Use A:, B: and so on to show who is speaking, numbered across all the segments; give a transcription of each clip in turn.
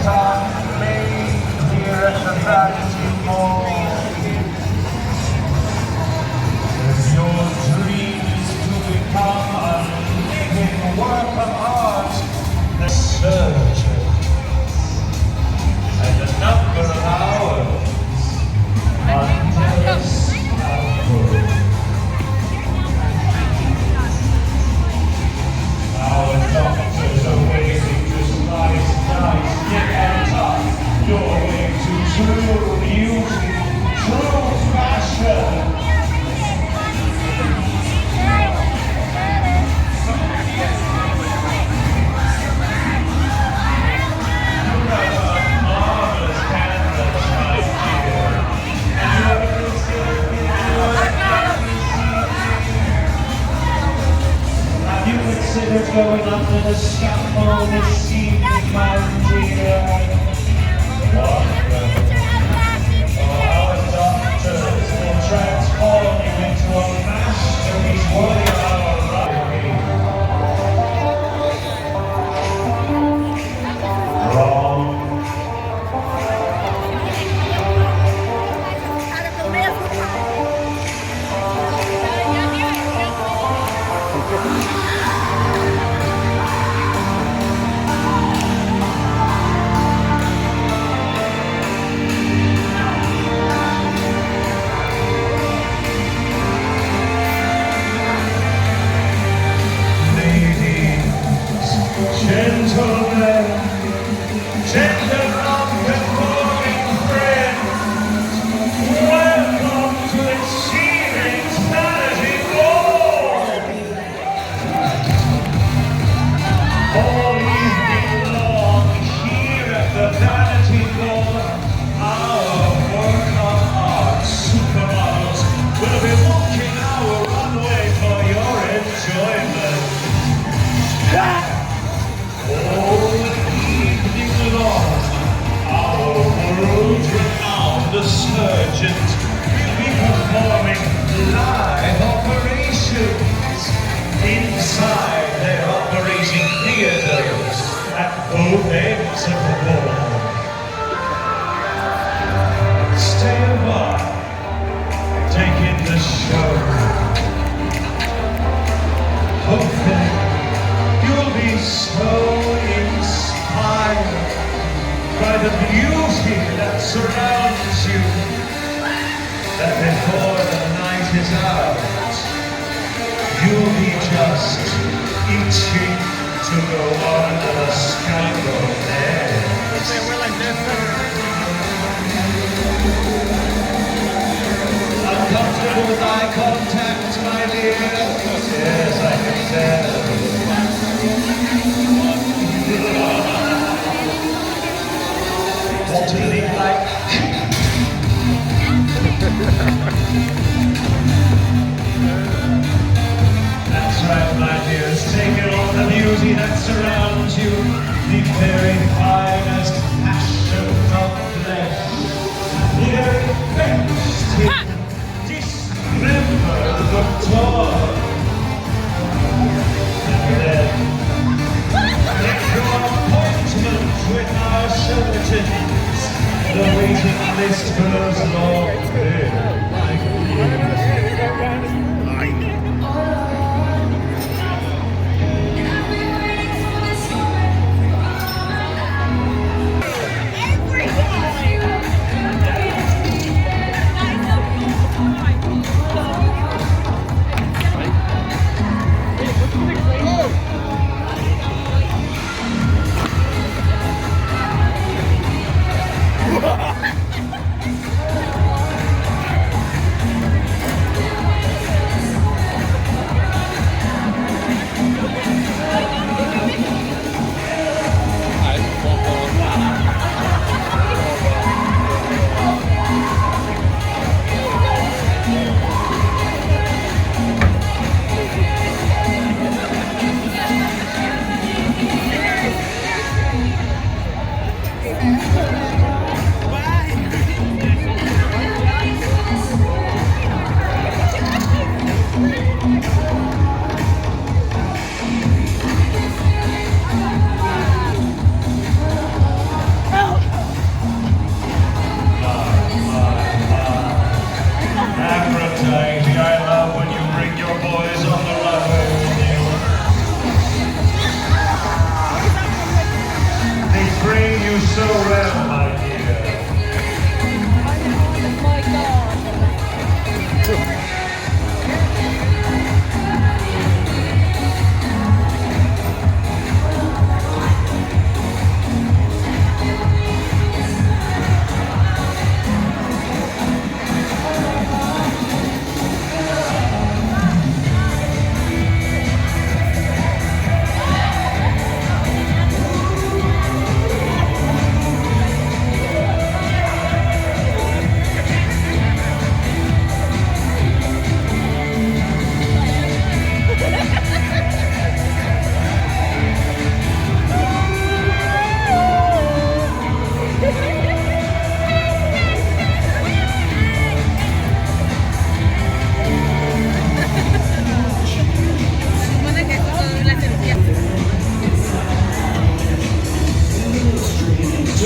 A: are made here at the Vanity Ball. If your dream is to become a living work of art, the surgeon, and the number of hours until it's output. Our doctors are waiting to slice, dice, nip and tuck your way to true beauty, true fashion. You have a marvelous canvas, my dear, and you have considered it Have you considered going under the scaffold this evening, my dear? Our doctors will transform you into a masterpiece worthy of our runway. Wrong. Gentlemen, gentlemen, and morning friends, welcome to this evening's Vanity Ball. All evening long, here at the Vanity Ball, our work of art supermodels will be walking our runway for your enjoyment. All evening long, our world-renowned surgeons will be performing live operations inside their operating theaters at both ends of the ball. Stand by, take in the show. Hopefully, you'll be so inspired by the beauty that surrounds you that before the night is out, you'll be just itching to go under the scandal bed. Uncomfortable with eye contact, my dear? Yes, I can tell. Want to leave like That's right, my dears, take in all the beauty that surrounds you, the very finest passions of flesh, the very best in dismembered couture. And then make your appointment with our surgeons. The waiting list goes long.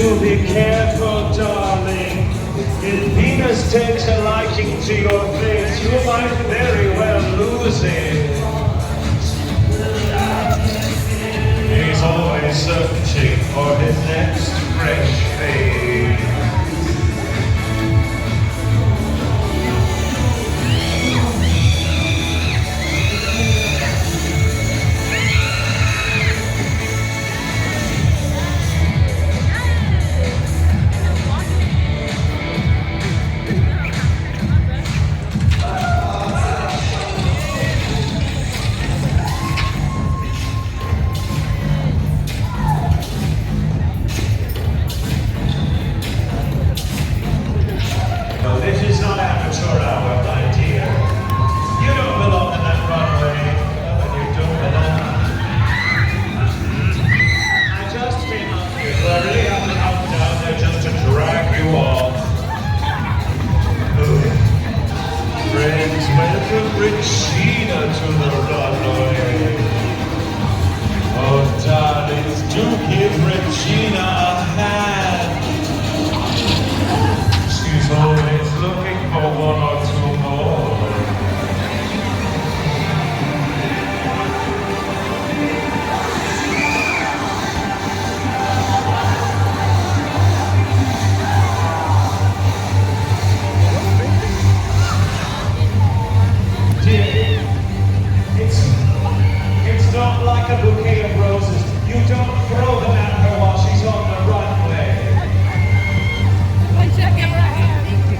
A: to be careful, darling. If Venus takes a liking to your face, you might very well lose it. He's always searching for his next fresh fade.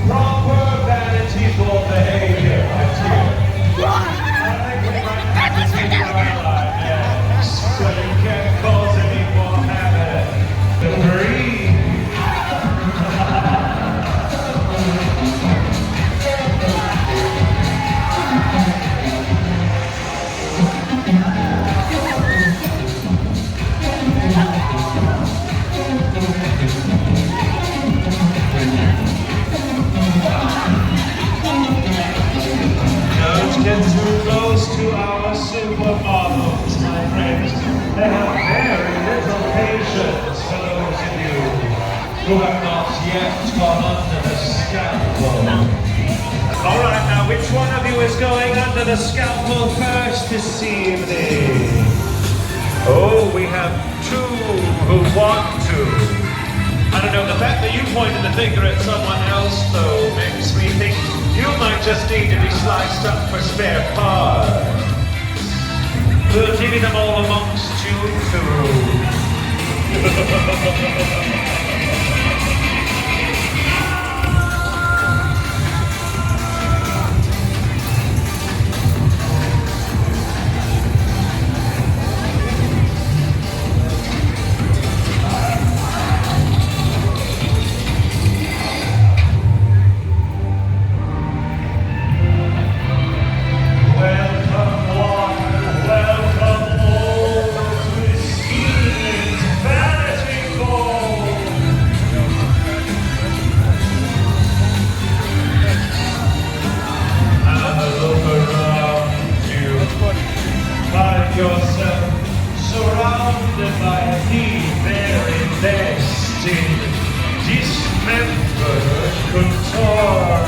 A: Proper Vanity Ball behavior, my dear. I think we might have to take your line, yes. So you can't cause any more havoc. Agree? Get too close to our supermodels, my friends. They have very little patience for those of you who have not yet gone under the scalpel. Alright, now which one of you is going under the scalpel first this evening? Oh, we have two who want to. I don't know, the fact that you pointed the finger at someone else, though, makes me think you might just need to be sliced up for spare parts. We'll divvy them all amongst you two. Yourself surrounded by the very best in dismembered couture.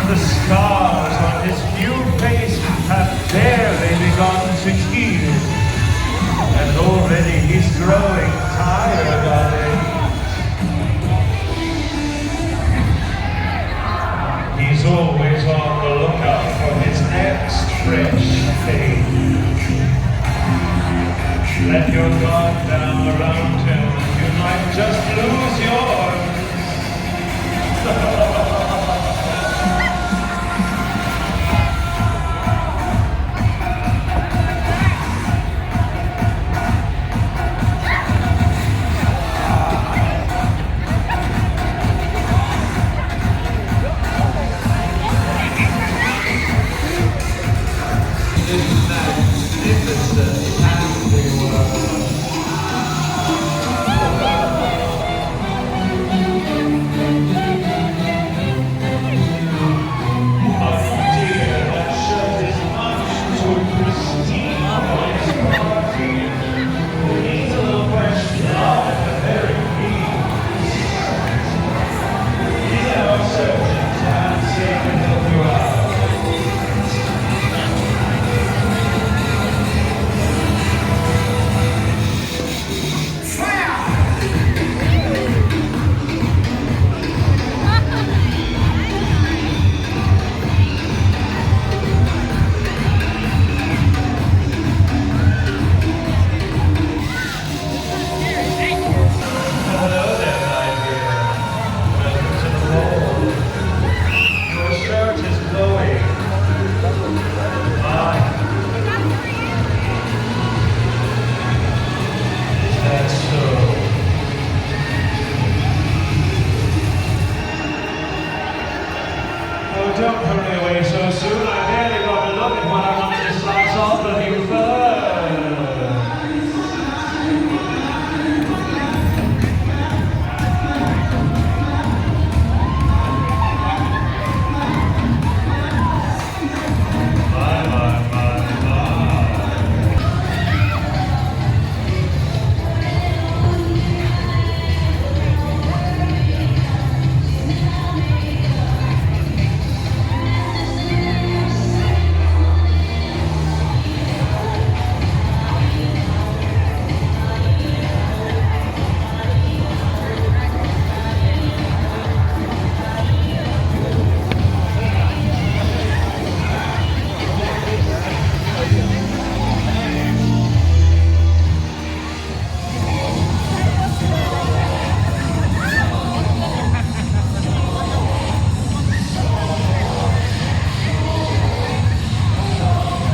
A: The scars on his new face have barely begun to heal, and already he's growing tired of it. He's always on the lookout for his next fresh thing. Let your guard down around him, you might just lose